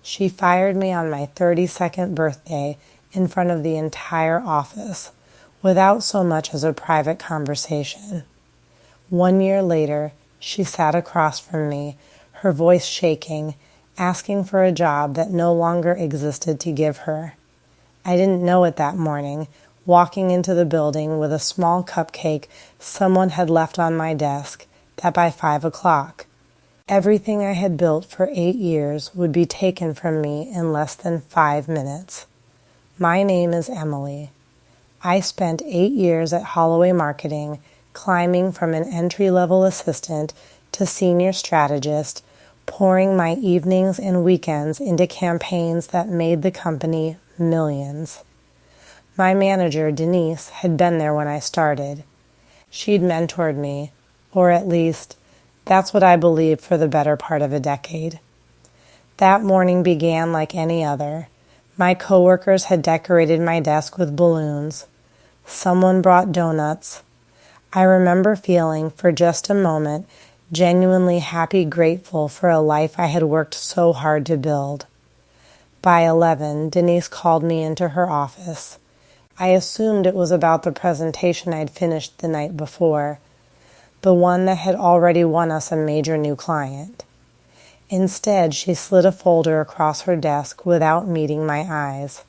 She fired me on my 32nd birthday in front of the entire office, without so much as a private conversation. 1 year later, she sat across from me, her voice shaking, asking for a job that no longer existed to give her. I didn't know it that morning, walking into the building with a small cupcake someone had left on my desk, that by 5 o'clock, everything I had built for 8 years would be taken from me in less than 5 minutes. My name is Emily. I spent 8 years at Holloway Marketing, climbing from an entry-level assistant to senior strategist, pouring my evenings and weekends into campaigns that made the company millions. My manager, Denise, had been there when I started. She'd mentored me, or at least, that's what I believed for the better part of a decade. That morning began like any other. My coworkers had decorated my desk with balloons. Someone brought donuts. I remember feeling, for just a moment, genuinely happy, grateful for a life I had worked so hard to build. By 11, Denise called me into her office. I assumed it was about the presentation I'd finished the night before, the one that had already won us a major new client. Instead, she slid a folder across her desk without meeting my eyes.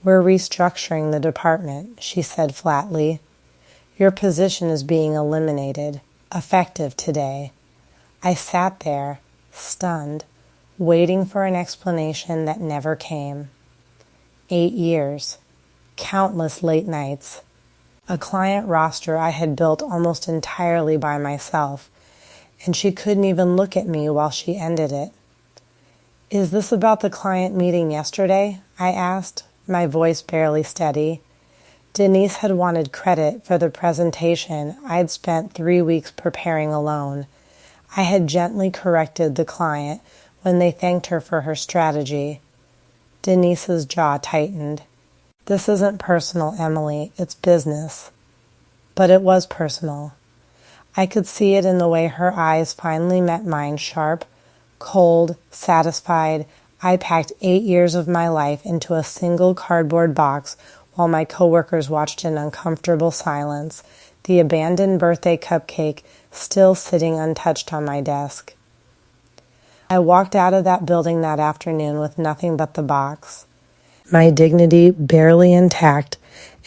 "We're restructuring the department," she said flatly. "Your position is being eliminated, effective today." I sat there, stunned, waiting for an explanation that never came. 8 years, countless late nights, a client roster I had built almost entirely by myself, and she couldn't even look at me while she ended it. "Is this about the client meeting yesterday?" I asked, my voice barely steady. Denise had wanted credit for the presentation I'd spent 3 weeks preparing alone. I had gently corrected the client when they thanked her for her strategy. Denise's jaw tightened. "This isn't personal, Emily, it's business." But it was personal. I could see it in the way her eyes finally met mine, sharp, cold, satisfied. I packed 8 years of my life into a single cardboard box while my coworkers watched in uncomfortable silence, the abandoned birthday cupcake still sitting untouched on my desk. I walked out of that building that afternoon with nothing but the box, my dignity barely intact,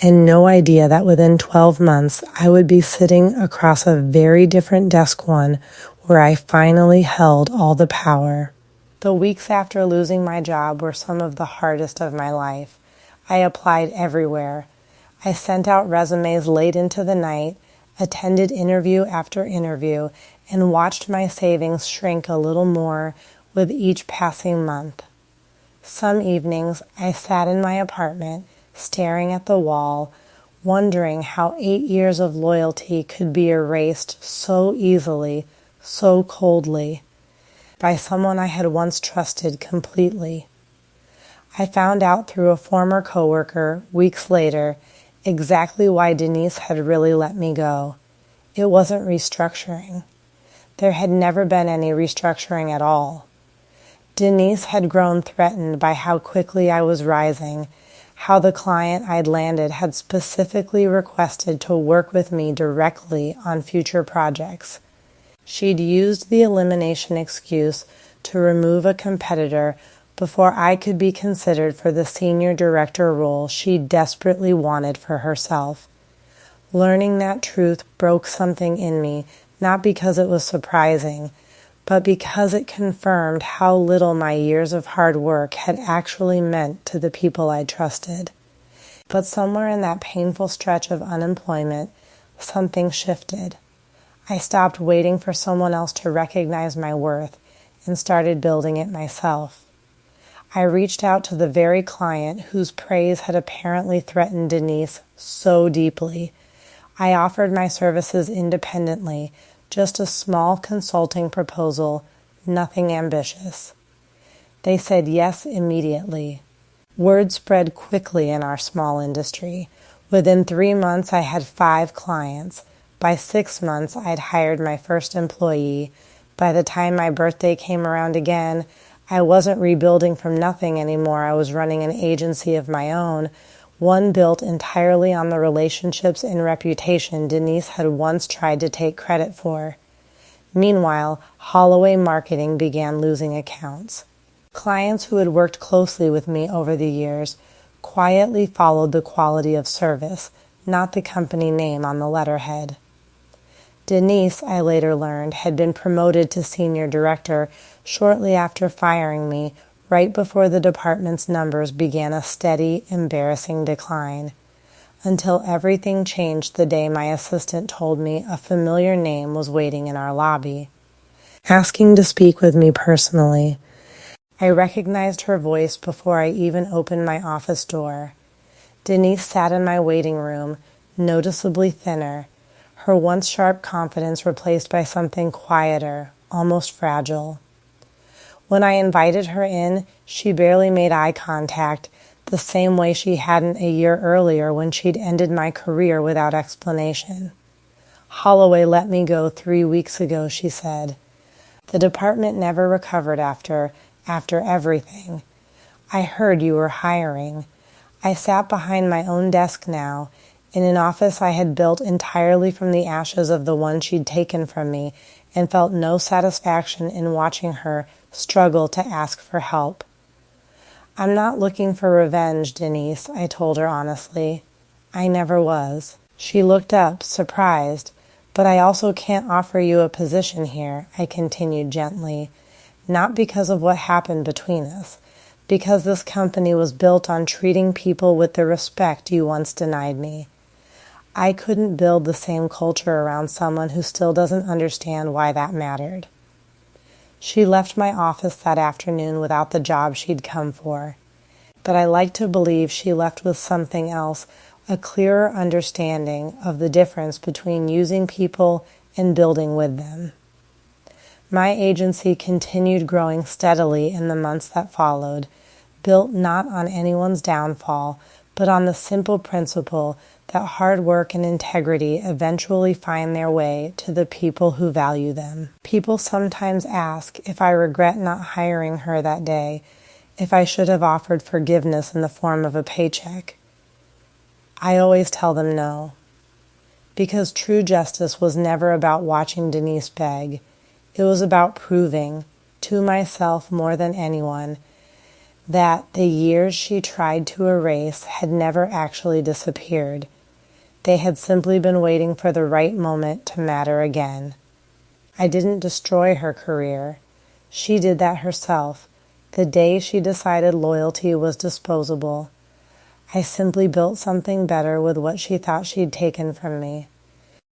and no idea that within 12 months I would be sitting across a very different desk one where I finally held all the power. The weeks after losing my job were some of the hardest of my life. I applied everywhere. I sent out resumes late into the night, attended interview after interview, and watched my savings shrink a little more with each passing month. Some evenings I sat in my apartment, staring at the wall, wondering how 8 years of loyalty could be erased so easily, so coldly, by someone I had once trusted completely. I found out through a former coworker, weeks later, exactly why Denise had really let me go. It wasn't restructuring. There had never been any restructuring at all. Denise had grown threatened by how quickly I was rising, how the client I'd landed had specifically requested to work with me directly on future projects. She'd used the elimination excuse to remove a competitor before I could be considered for the senior director role she desperately wanted for herself. Learning that truth broke something in me, not because it was surprising, but because it confirmed how little my years of hard work had actually meant to the people I trusted. But somewhere in that painful stretch of unemployment, something shifted. I stopped waiting for someone else to recognize my worth and started building it myself. I reached out to the very client whose praise had apparently threatened Denise so deeply. I offered my services independently, just a small consulting proposal, nothing ambitious. They said yes immediately. Word spread quickly in our small industry. Within 3 months, I had 5 clients. By 6 months, I'd hired my first employee. By the time my birthday came around again, I wasn't rebuilding from nothing anymore. I was running an agency of my own, one built entirely on the relationships and reputation Denise had once tried to take credit for. Meanwhile, Holloway Marketing began losing accounts. Clients who had worked closely with me over the years quietly followed the quality of service, not the company name on the letterhead. Denise, I later learned, had been promoted to senior director shortly after firing me, right before the department's numbers began a steady, embarrassing decline, until everything changed the day my assistant told me a familiar name was waiting in our lobby, asking to speak with me personally. I recognized her voice before I even opened my office door. Denise sat in my waiting room, noticeably thinner, her once sharp confidence replaced by something quieter, almost fragile. When I invited her in, she barely made eye contact, the same way she hadn't a year earlier when she'd ended my career without explanation. "Holloway let me go 3 weeks ago," she said. "The department never recovered after everything. I heard you were hiring." I sat behind my own desk now, in an office I had built entirely from the ashes of the one she'd taken from me, and felt no satisfaction in watching her struggle to ask for help. "I'm not looking for revenge, Denise," I told her honestly. "I never was." She looked up, surprised. "But I also can't offer you a position here," I continued gently. "Not because of what happened between us, because this company was built on treating people with the respect you once denied me. I couldn't build the same culture around someone who still doesn't understand why that mattered." She left my office that afternoon without the job she'd come for. But I like to believe she left with something else, a clearer understanding of the difference between using people and building with them. My agency continued growing steadily in the months that followed, built not on anyone's downfall, but on the simple principle that hard work and integrity eventually find their way to the people who value them. People sometimes ask if I regret not hiring her that day, if I should have offered forgiveness in the form of a paycheck. I always tell them no, because true justice was never about watching Denise beg. It was about proving, to myself more than anyone, that the years she tried to erase had never actually disappeared. They had simply been waiting for the right moment to matter again. I didn't destroy her career. She did that herself, the day she decided loyalty was disposable. I simply built something better with what she thought she'd taken from me.